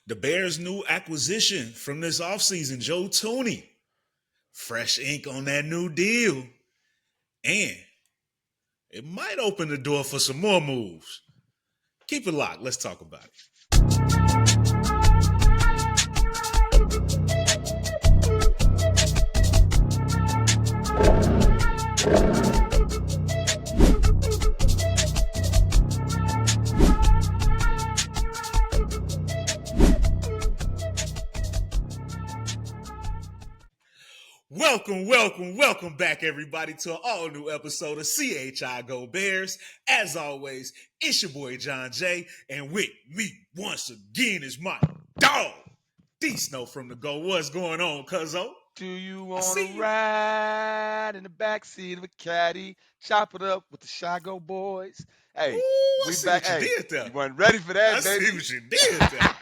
The Bears' new acquisition from this offseason, Joe Thuney. Fresh ink on that new deal. And it might open the door for some more moves. Keep it locked. Let's talk about it. Welcome back, everybody, to an all-new episode of CHI Go Bears. As always, it's your boy, John J., and with me once again is my dog, D-Snow from the Go. What's going on, cuzzo? Do you want to ride in the backseat of a caddy, chop it up with the Chicago boys? Hey, Ooh, I we see back. what you Hey, did there. you weren't ready for that, I baby. see what you did there.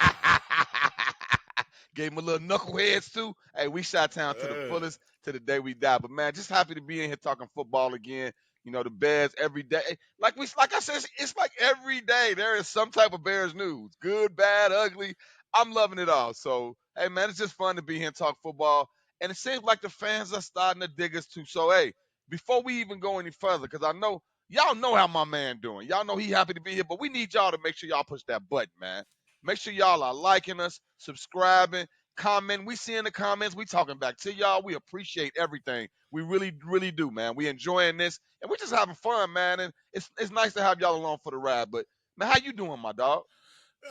Gave him a little knuckleheads too. Hey, we shot town to the fullest to the day we die. But man, just happy to be in here talking football again. You know, the Bears every day. Like I said, it's like every day there is some type of Bears news. Good, bad, ugly. I'm loving it all. So hey man, it's just fun to be here and talk football. And it seems like the fans are starting to dig us too. So hey, before we even go any further, because I know y'all know how my man doing. Y'all know he happy to be here, but we need y'all to make sure y'all push that button, man. Make sure y'all are liking us, subscribing, comment. We see in the comments. We talking back to y'all. We appreciate everything. We really, really do, man. We enjoying this, and we just having fun, man. And it's nice to have y'all along for the ride. But man, how you doing, my dog?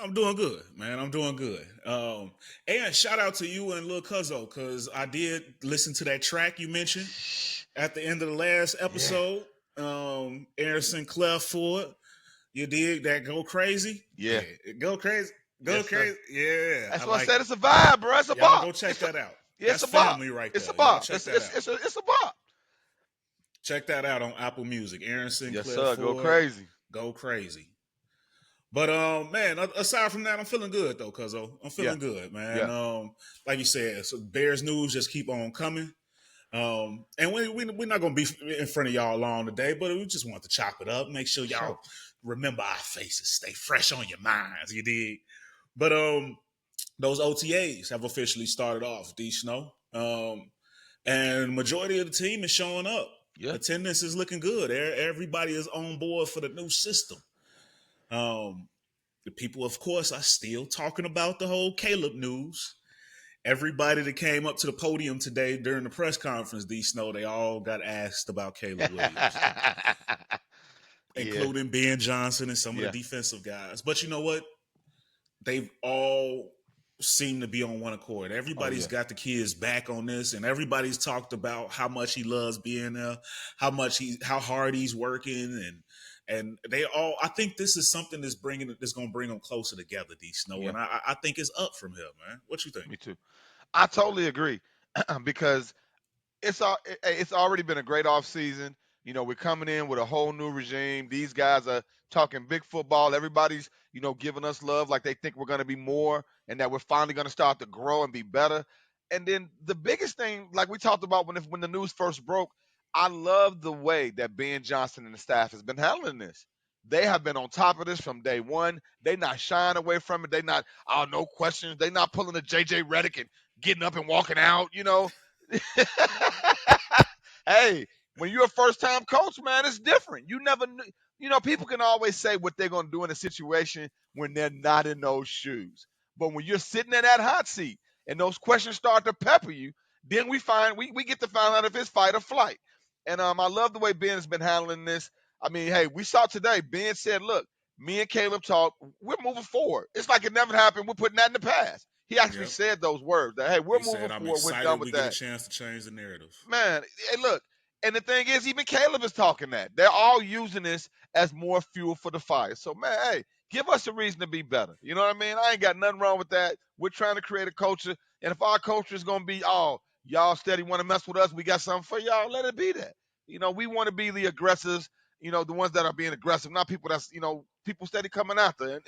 I'm doing good, man. I'm doing good. And shout out to you and Lil Cuzzo, because I did listen to that track you mentioned at the end of the last episode. Aaron Sinclair Ford. You dig that Go Crazy? Yeah. Go crazy. Go Yes, crazy. sir. Yeah. That's I what I like said. it. It's a vibe, bro. It's a Y'all bop. go check that out. It's That's a bop. family right It's there. a Y'all bop. check that out. It's a bop. Check that out on Apple Music. Aaron Yes, Sinclair sir. Go Ford. crazy. Go crazy. But man, aside from that, I'm feeling good though, Cuzzo. I'm feeling good, man. Yeah. Like you said, so Bears news just keep on coming. And we're not gonna be in front of y'all long today, but we just want to chop it up, make sure y'all remember our faces, stay fresh on your minds. You dig? But those OTAs have officially started off. D Snow, and majority of the team is showing up. Yeah. Attendance is looking good. Everybody is on board for the new system. The people, of course, are still talking about the whole Caleb news. Everybody that came up to the podium today during the press conference, D Snow, they all got asked about Caleb Williams, including Ben Johnson and some of the defensive guys. But you know what? They've all seemed to be on one accord. Everybody's got the kids back on this, and everybody's talked about how much he loves being there, how hard he's working, and they all. I think this is something that's going to bring them closer together, D Snow, and I think it's up from here, man. What you think? Me too. I totally agree because it's already been a great off season. You know, we're coming in with a whole new regime. These guys are talking big football. Everybody's, giving us love like they think we're going to be more and that we're finally going to start to grow and be better. And then the biggest thing, like we talked about when the news first broke, I love the way that Ben Johnson and the staff has been handling this. They have been on top of this from day one. They not shying away from it. They not, oh, no questions. They not pulling a JJ Redick and getting up and walking out. Hey, when you're a first time coach, man, it's different. You never kn- you know, people can always say what they're gonna do in a situation when they're not in those shoes. But when you're sitting in that hot seat and those questions start to pepper you, then we get to find out if it's fight or flight. And I love the way Ben has been handling this. I mean, hey, we saw today, Ben said, look, me and Caleb talked, we're moving forward. It's like it never happened. We're putting that in the past. He actually said those words that, hey, we're He moving said, "I'm forward. We're done excited with we get a that. chance to change the narrative." Man, hey, look, and the thing is, even Caleb is talking that. They're all using this as more fuel for the fire. So, man, hey, give us a reason to be better. You know what I mean? I ain't got nothing wrong with that. We're trying to create a culture. And if our culture is going to be, oh, y'all steady want to mess with us, we got something for y'all, let it be that. We want to be the aggressives, the ones that are being aggressive, not people that's, people steady coming after.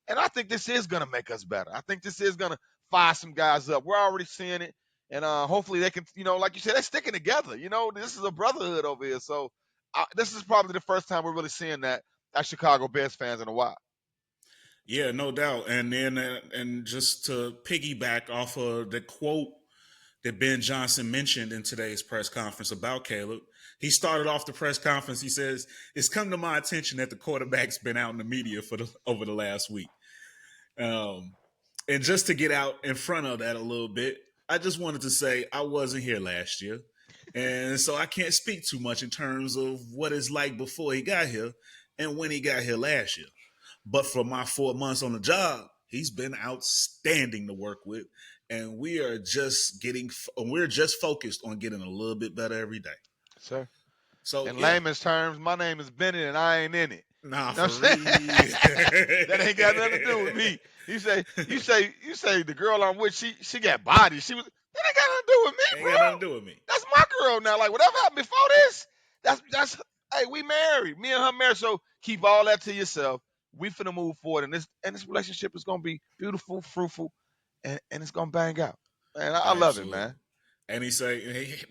And I think this is going to make us better. I think this is going to fire some guys up. We're already seeing it. And hopefully they can, like you said, they're sticking together. This is a brotherhood over here. So this is probably the first time we're really seeing that as Chicago Bears fans in a while. Yeah, no doubt. And then, and just to piggyback off of the quote that Ben Johnson mentioned in today's press conference about Caleb, he started off the press conference. He says, "It's come to my attention that the quarterback's been out in the media over the last week." Um, and just to get out in front of that a little bit, I just wanted to say I wasn't here last year. And so I can't speak too much in terms of what it's like before he got here and when he got here last year. But for my 4 months on the job, he's been outstanding to work with. And we're just focused on getting a little bit better every day. Sir. So In yeah, layman's terms, my name is Bennett and I ain't in it. nah, You know for what I'm real. saying? That ain't got nothing to do with me. You say the girl I'm with, she got body. That ain't got nothing to do with me, Ain't bro. got nothing to do with me. That's my girl now. Like whatever happened before this, that's hey, we married. Me and her married. So keep all that to yourself. We finna move forward, and this relationship is gonna be beautiful, fruitful, and it's gonna bang out. Man, I love it, Absolutely. man. And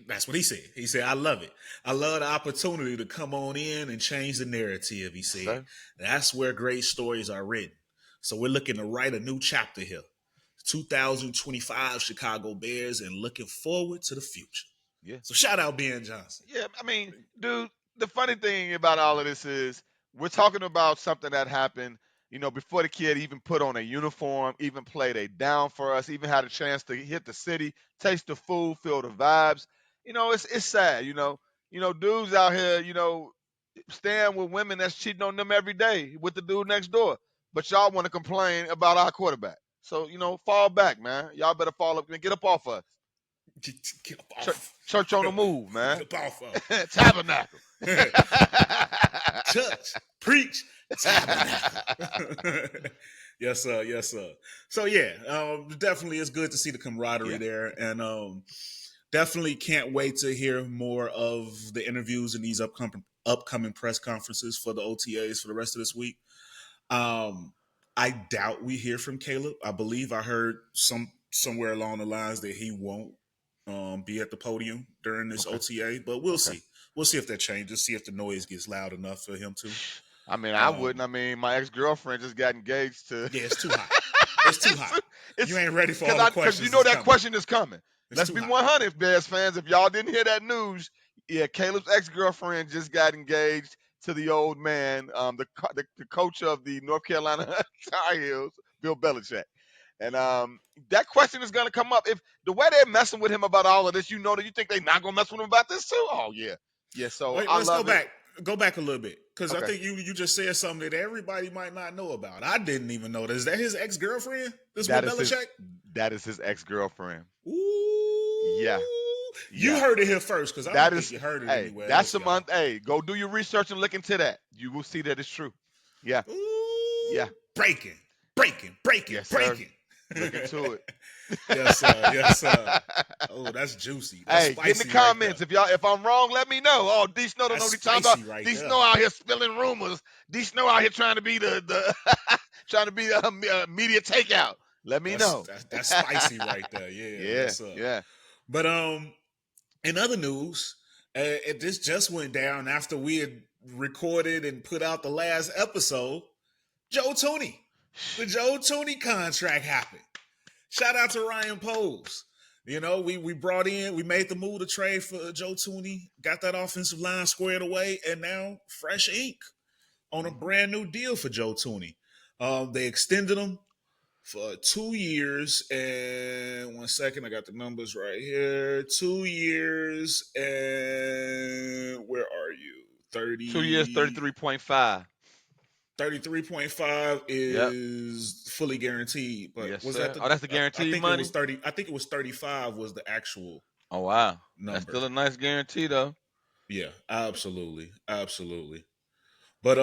that's what he said. He said, I love it. I love the opportunity to come on in and change the narrative, he Yes, said. sir. That's where great stories are written. So we're looking to write a new chapter here. 2025 Chicago Bears and looking forward to the future. Yeah. So shout out Ben Johnson. Yeah, I mean, dude, the funny thing about all of this is we're talking about something that happened, before the kid even put on a uniform, even played a down for us, even had a chance to hit the city, taste the food, feel the vibes. It's sad, dudes out here, staying with women that's cheating on them every day with the dude next door. But y'all want to complain about our quarterback. So, fall back, man. Y'all better fall up and get up off us. Get up Church, off. church on the move, Get man. up off of. Tabernacle. Church, preach, tabernacle. Yes, sir. Yes, sir. So yeah, definitely it's good to see the camaraderie Yeah. there, and definitely can't wait to hear more of the interviews and these upcoming press conferences for the OTAs for the rest of this week. I doubt we hear from Caleb. I believe I heard somewhere along the lines that he won't be at the podium during this Okay. OTA, but we'll Okay. see. We'll see if that changes. See if the noise gets loud enough for him to. I mean, I wouldn't. I mean, my ex-girlfriend just got engaged to. Yeah, it's too hot. It's too hot. You it's ain't ready for all the because questions that that's coming. question is coming. It's Let's too be hot. 100, Bears fans. If y'all didn't hear that news, yeah, Caleb's ex-girlfriend just got engaged to the old man, the coach of the North Carolina Tar Heels, Bill Belichick. And that question is going to come up. If the way they're messing with him about all of this, that you think they're not going to mess with him about this too? Oh yeah, yeah. So Wait, I let's go love it. back. Go back a little bit because I Okay, think you just said something that everybody might not know about. I didn't even know. Is that his ex girlfriend? This that with is his Belichick? that is his ex-girlfriend. Ooh, Yeah, you yeah. heard it here first because I That don't think is, you heard it hey, anywhere that's else, a y'all. month. Hey, go do your research and look into that. You will see that it's true. Yeah, Ooh, yeah, breaking, breaking, breaking, yes, sir. breaking. Look into it. Yes, sir. Yes, sir. Oh, that's juicy. That's Hey, get in the spicy right there. comments if I'm wrong. Let me know. Oh, D Snow don't know That's what he's talking about. spicy right D there. Snow out here spilling rumors. D Snow out here trying to be the trying to be media takeout. Let me know. That's spicy right there. Yeah, Yeah, yes, sir. yeah. But in other news, this just went down after we had recorded and put out the last episode. Joe Thuney, the Joe Thuney contract happened. Shout out to Ryan Poles. We made the move to trade for Joe Thuney, got that offensive line squared away, and now fresh ink on a brand new deal for Joe Thuney. They extended him for 2 years and 1 second. I got the numbers right here. 2 years and wwhere are you? 2 years, 33.5. 33.5 Yep. is fully guaranteed. But Yes, was that sir. Oh, that's the I guaranteed think it money. was 30. I think it was 35 was the actual Oh wow, that's number. still a nice guarantee though. Yeah, absolutely. Absolutely. But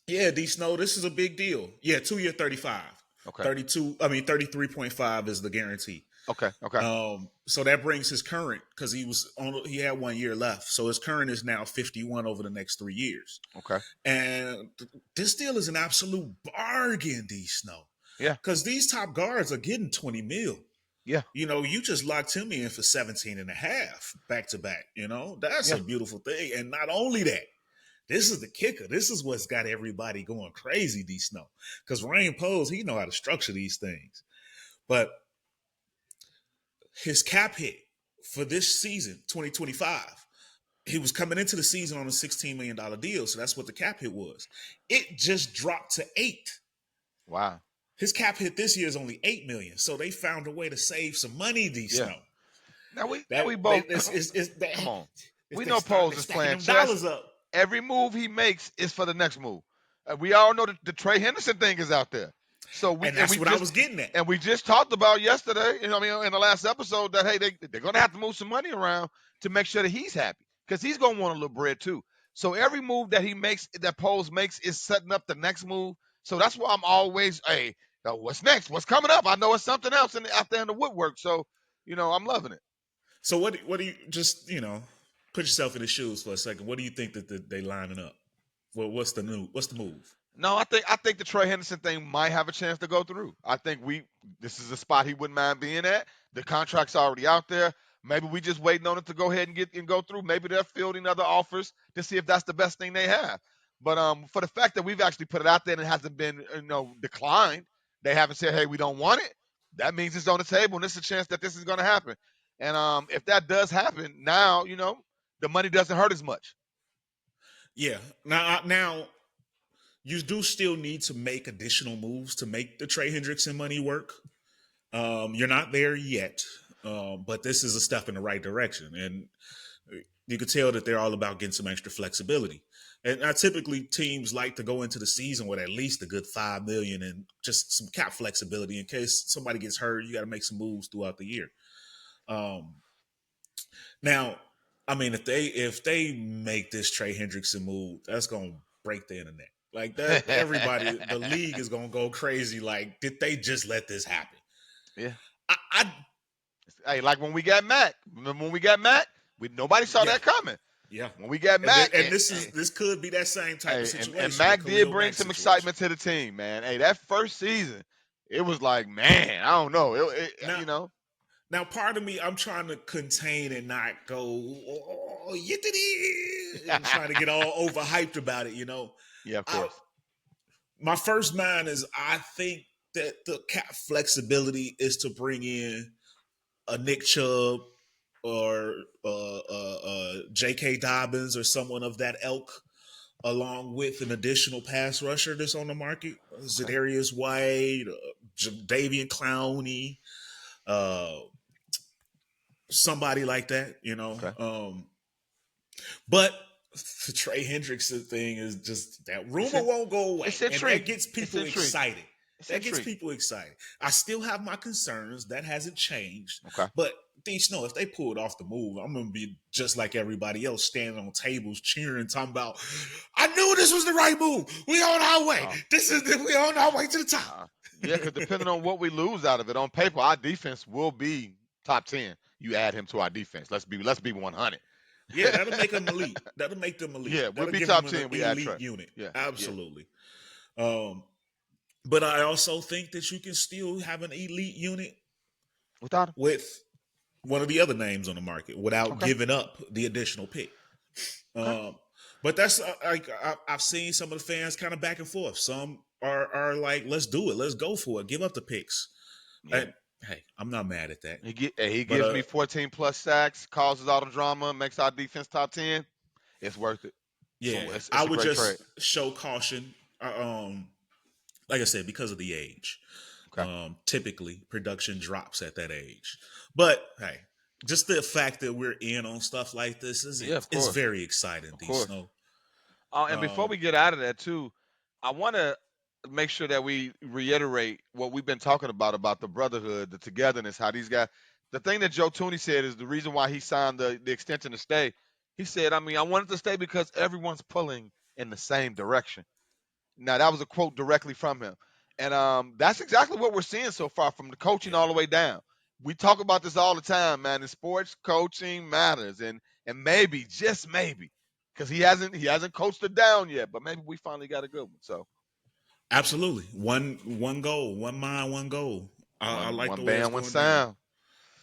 yeah, D Snow, this is a big deal. Yeah, 2 year 35. Okay. 33.5 is the guarantee. Okay. Okay. So that brings his current because he had 1 year left. So his current is now 51 over the next 3 years. Okay. And this deal is an absolute bargain, D Snow. Yeah. Because these top guards are getting 20 mil. Yeah. You just locked him in for 17 and a half back to back. That's Yeah. a beautiful thing. And not only that, this is the kicker. This is what's got everybody going crazy, D Snow. Because Rain Pose, he know how to structure these things. But his cap hit for this season, 2025, he was coming into the season on a $16 million deal. So that's what the cap hit was. It just dropped to 8. Wow. His cap hit this year is only $8 million. So they found a way to save some money, D Snow. Now we both come on. We know Pose is playing chess. Up. Every move he makes is for the next move. We all know that the Trey Henderson thing is out there. So that's what I was getting at. And we just talked about yesterday, in the last episode, that hey, they're gonna have to move some money around to make sure that he's happy, because he's gonna want a little bread too. So every move that he makes, that Pose makes, is setting up the next move. So that's why I'm always, hey, what's next? What's coming up? I know it's something else out there in the woodwork. So, I'm loving it. So what do you just, put yourself in the shoes for a second? What do you think that they lining up? Well, what's the move? No, I think the Trey Henderson thing might have a chance to go through. I think this is a spot he wouldn't mind being at. The contract's already out there. Maybe we just waiting on it to go ahead and go through. Maybe they're fielding other offers to see if that's the best thing they have. But for the fact that we've actually put it out there and it hasn't been declined, they haven't said, hey, we don't want it. That means it's on the table, and there's a chance that this is going to happen. And if that does happen, now the money doesn't hurt as much. Yeah. Now you do still need to make additional moves to make the Trey Hendrickson money work. You're not there yet, but this is a step in the right direction. And you can tell that they're all about getting some extra flexibility. And typically teams like to go into the season with at least a good $5 million and just some cap flexibility in case somebody gets hurt. You got to make some moves throughout the year. Now, I mean, if they make this Trey Hendrickson move, that's going to break the internet. Like that, everybody, the league is gonna go crazy. Like, did they just let this happen? Yeah. Hey, like when we got Mac. Remember when we got Mac? Nobody saw that coming. Yeah. When we got Mac, and this could be that same type of situation. And Mac did bring some excitement to the team, man. Hey, that first season, it was like, man, I don't know. Now, part of me, I'm trying to contain and not go, and trying to get all overhyped about it, Yeah, of course. My first mind is I think that the cap flexibility is to bring in a Nick Chubb or J.K. Dobbins or someone of that ilk, along with an additional pass rusher that's on the market. Za'Darius White, Davian Clowney, somebody like that, Okay. But the Trey Hendrickson thing is just that rumor won't go away. And that gets people excited. People excited. I still have my concerns. That hasn't changed. Okay. But D Snow, if they pull it off the move, I'm going to be just like everybody else, standing on tables, cheering, talking about, I knew this was the right move. We on our way. We on our way to the top. Yeah, because depending on what we lose out of it, on paper, our defense will be top 10. You add him to our defense. Let's be 100. Yeah, that'll make them elite. That'll make them elite. Yeah, we'll be top 10. We add elite unit. Yeah, absolutely. Yeah. But I also think that you can still have an elite unit without him, with one of the other names on the market without giving up the additional pick. But that's I've seen some of the fans kind of back and forth. Some are like, let's do it. Let's go for it. Give up the picks. Yeah. Hey, I'm not mad at that. He gives me 14 plus sacks, causes all the drama, makes our defense top 10. It's worth it. Yeah, so it's I would just show caution. Like I said, because of the age. Okay. Typically, production drops at that age. But hey, just the fact that we're in on stuff like this is very exciting. D Snow. And before we get out of that too, I want to make sure that we reiterate what we've been talking about the brotherhood, the togetherness, how these guys. The thing that Joe Thuney said is the reason why he signed the extension to stay. He said, I wanted to stay because everyone's pulling in the same direction. Now, that was a quote directly from him. And that's exactly what we're seeing so far, from the coaching all the way down. We talk about this all the time, man. In sports, coaching matters. And maybe, just maybe, because he hasn't coached it down yet, but maybe we finally got a good one. So absolutely. One goal, one mind, one goal. I like the way it's going down.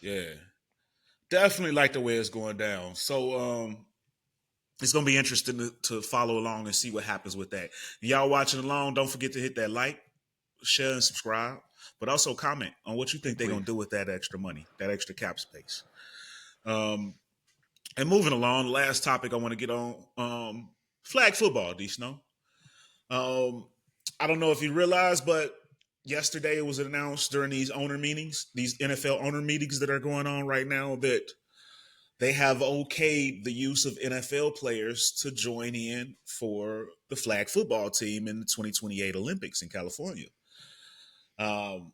Yeah. Definitely like the way it's going down. So it's going to be interesting to follow along and see what happens with that. Y'all watching along, don't forget to hit that like, share, and subscribe. But also comment on what you think they're going to do with that extra money, that extra cap space. And moving along, the last topic I want to get on, flag football, D Snow. I don't know if you realize, but yesterday it was announced during these owner meetings, these NFL owner meetings that are going on right now, that they have okayed the use of NFL players to join in for the flag football team in the 2028 Olympics in California. Um,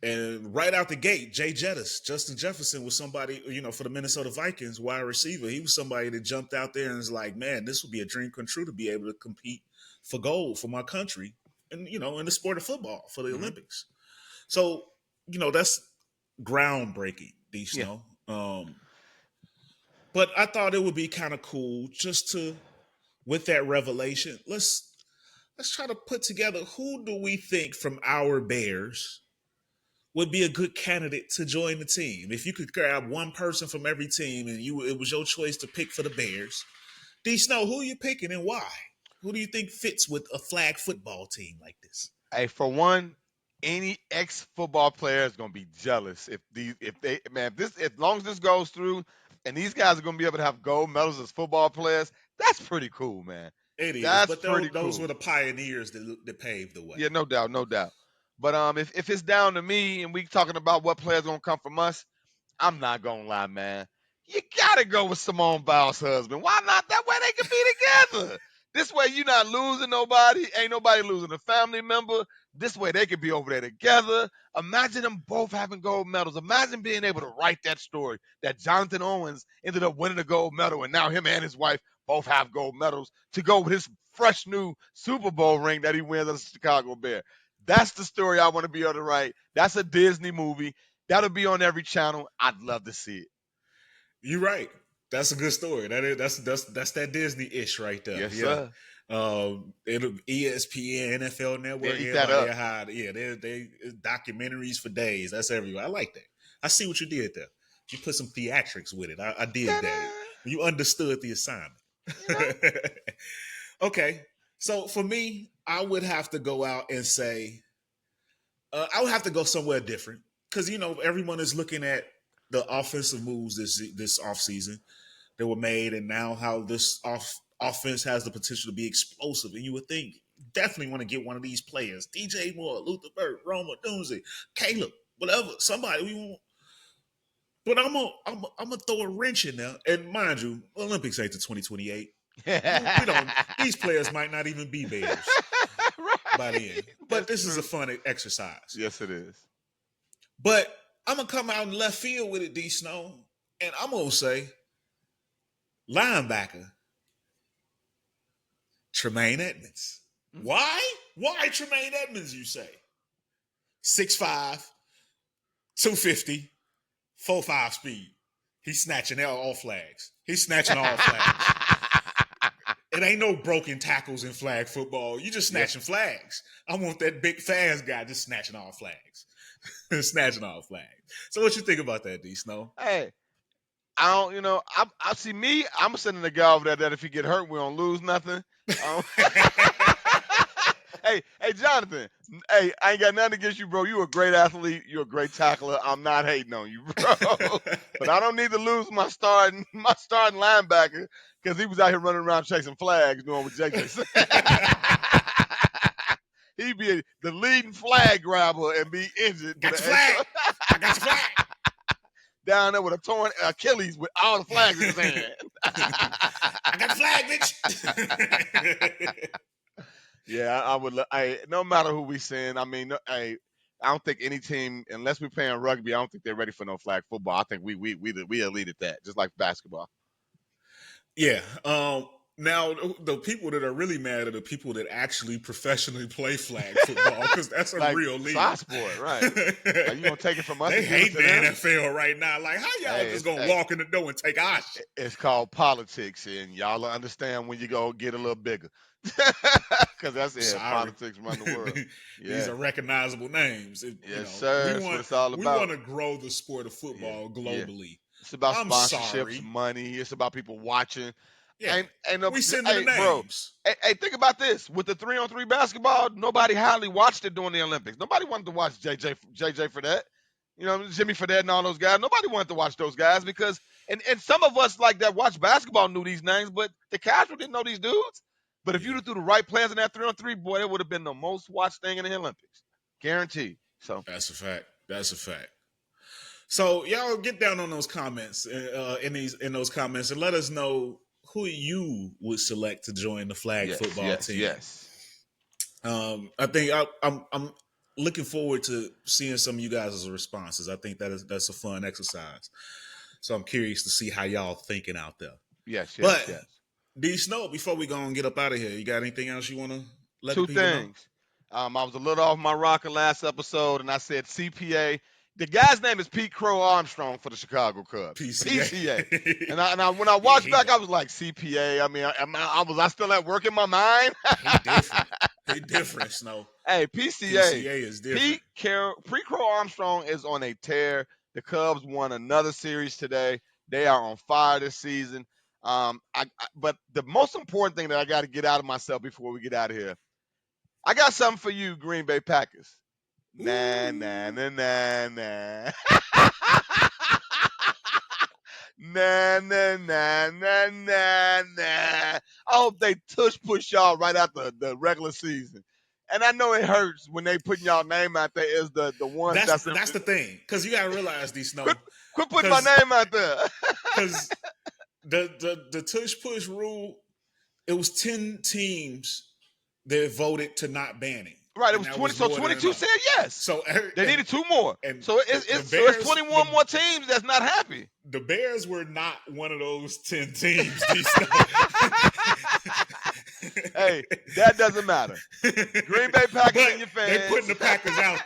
and right out the gate, Jay Jettis, Justin Jefferson was somebody, for the Minnesota Vikings, wide receiver. He was somebody that jumped out there and was like, man, this would be a dream come true to be able to compete for gold for my country and, in the sport of football for the Olympics. So, that's groundbreaking, D Snow. Yeah. But I thought it would be kind of cool just to, with that revelation, let's try to put together who do we think from our Bears would be a good candidate to join the team. If you could grab one person from every team and it was your choice to pick for the Bears, D Snow, who are you picking and why? Who do you think fits with a flag football team like this? Hey, for one, any ex-football player is gonna be jealous if as long as this goes through and these guys are gonna be able to have gold medals as football players, that's pretty cool, man. It is, That's but pretty those cool. were the pioneers that paved the way. Yeah, no doubt, no doubt. But if it's down to me and we talking about what players gonna come from us, I'm not gonna lie, man. You gotta go with Simone Biles' husband. Why not? That way they can be together. This way you're not losing nobody. Ain't nobody losing a family member. This way they could be over there together. Imagine them both having gold medals. Imagine being able to write that story that Jonathan Owens ended up winning a gold medal, and now him and his wife both have gold medals to go with his fresh new Super Bowl ring that he wins as a Chicago Bear. That's the story I want to be able to write. That's a Disney movie. That'll be on every channel. I'd love to see it. You're right. That's a good story. That's that Disney-ish right there. Yes, Yeah. sir. It'll ESPN, NFL Network, eat that everybody up. hide. Yeah, they documentaries for days. That's everywhere. I like that. I see what you did there. You put some theatrics with it. I dig that. You understood the assignment. Okay. So for me, I would have to go out and say, I would have to go somewhere different because everyone is looking at the offensive moves this offseason that were made, and now how this offense has the potential to be explosive. And you would think definitely want to get one of these players: DJ Moore, Luther Burke, Roma Dunze, Caleb, whatever, somebody we want. But I'm gonna throw a wrench in there, and mind you, Olympics ain't to 2028. We don't. These players might not even be Bears by the end. But this is a fun exercise. Yes, it is. But I'm gonna come out in left field with it, D Snow, and I'm gonna say linebacker Tmaine Edmonds. Why? Why Tmaine Edmonds, you say? 6'5", 250, 4.5 speed. He's snatching all flags. He's snatching all flags. It ain't no broken tackles in flag football. You just snatching flags. I want that big fast guy just snatching all flags. Snatching all flags. So what you think about that, D Snow? Hey, I don't, I see me. I'm sending the guy over there that if he get hurt, we don't lose nothing. Hey, Jonathan. Hey, I ain't got nothing against you, bro. You a great athlete. You're a great tackler. I'm not hating on you, bro. But I don't need to lose my starting linebacker because he was out here running around chasing flags, doing what JJ said. He'd be the leading flag grabber and be injured. Got your flag. I got your flag. Down there with a torn Achilles with all the flags in his hand. I got the flag, bitch. Yeah, I would. No matter who we send, I mean, I don't think any team, unless we're playing rugby, I don't think they're ready for no flag football. I think we elite at that, just like basketball. Yeah. Now, the people that are really mad are the people that actually professionally play flag football because that's a like real league. Side sport, right? Like you gonna take it from us? They hate the NFL right now. Like, how y'all just gonna walk in the door and take our shit? It's called politics, and y'all understand when you go get a little bigger. Because that's it. Sorry. Politics run the world. These are recognizable names. Yes, sir. That's what it's all about. We want to grow the sport of football globally. It's about sponsorships, money. It's about people watching. Yeah. We sending the bro. names. Hey, think about this. With the 3-on-3 basketball, nobody hardly watched it during the Olympics. Nobody wanted to watch JJ for that. You know, Jimmy Fredette and all those guys. Nobody wanted to watch those guys because and some of us like that watch basketball knew these names, but the casual didn't know these dudes. But if you'd have threw the right players in that 3-on-3, boy, it would have been the most watched thing in the Olympics. Guaranteed. So that's a fact. That's a fact. So y'all get down on those comments in those comments and let us know who you would select to join the flag football team. Yes. I think I'm looking forward to seeing some of you guys' responses. I think that's a fun exercise. So I'm curious to see how y'all thinking out there. Yes. D Snow, before we go and get up out of here, you got anything else you want to let Two the people things. I was a little off my rocker last episode, and I said CPA. The guy's name is Pete Crow Armstrong for the Chicago Cubs. PCA. and when I watched back, I was like, CPA. I mean, was I still at work in my mind? He different, Snow. Hey, PCA is different. Pete Crow Armstrong is on a tear. The Cubs won another series today. They are on fire this season. But the most important thing that I got to get out of myself before we get out of here, I got something for you, Green Bay Packers. Nah. Nah. I hope they push y'all right after the regular season. And I know it hurts when they putting y'all name out there as the one. That's the thing, because you gotta realize these Snow. Quit putting my name out there. Because the tush push rule, it was 10 teams that voted to not ban it. Right, it was 20. So 22 said yes. So they needed 2 more. And so it's 21 more teams that's not happy. The Bears were not one of those 10 teams. Hey, that doesn't matter. Green Bay Packers and your fans. They putting the Packers out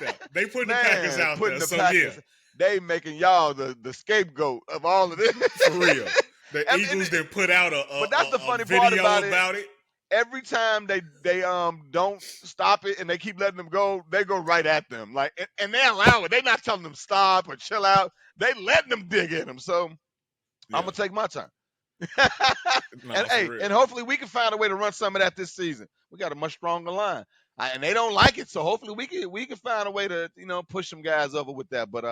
there. They making y'all the scapegoat of all of this. For real. The Eagles didn't put out but that's the funny video part about it. Every time they don't stop it and they keep letting them go, they go right at them. Like and they allow it. They're not telling them stop or chill out. They letting them dig in them. So I'm gonna take my time. And hopefully we can find a way to run some of that this season. We got a much stronger line, and they don't like it. So hopefully we can find a way to push some guys over with that. But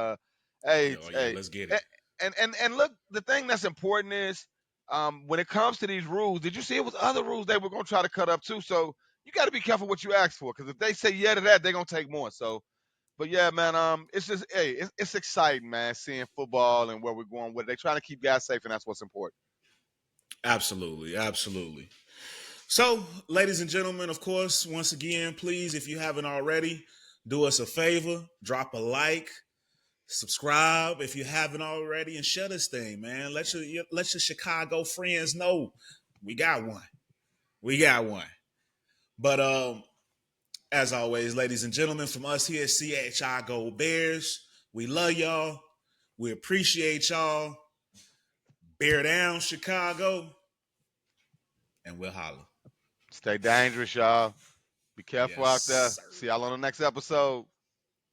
let's get it. And look, the thing that's important is. When it comes to these rules, did you see it was other rules they were going to try to cut up too? So you got to be careful what you ask for, because if they say yeah to that, they're going to take more. So, but yeah, man, it's just it's exciting, man, seeing football and where we're going with it. They're trying to keep guys safe, and that's what's important. Absolutely. So, ladies and gentlemen, of course, once again, please, if you haven't already, do us a favor, drop a like. Subscribe if you haven't already, and share this thing, man. Let your Chicago friends know we got one. But as always, ladies and gentlemen, from us here at Chicago Bears, we love y'all. We appreciate y'all. Bear down, Chicago, and we'll holler. Stay dangerous, y'all. Be careful out there. Sir. See y'all on the next episode.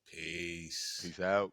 Peace out.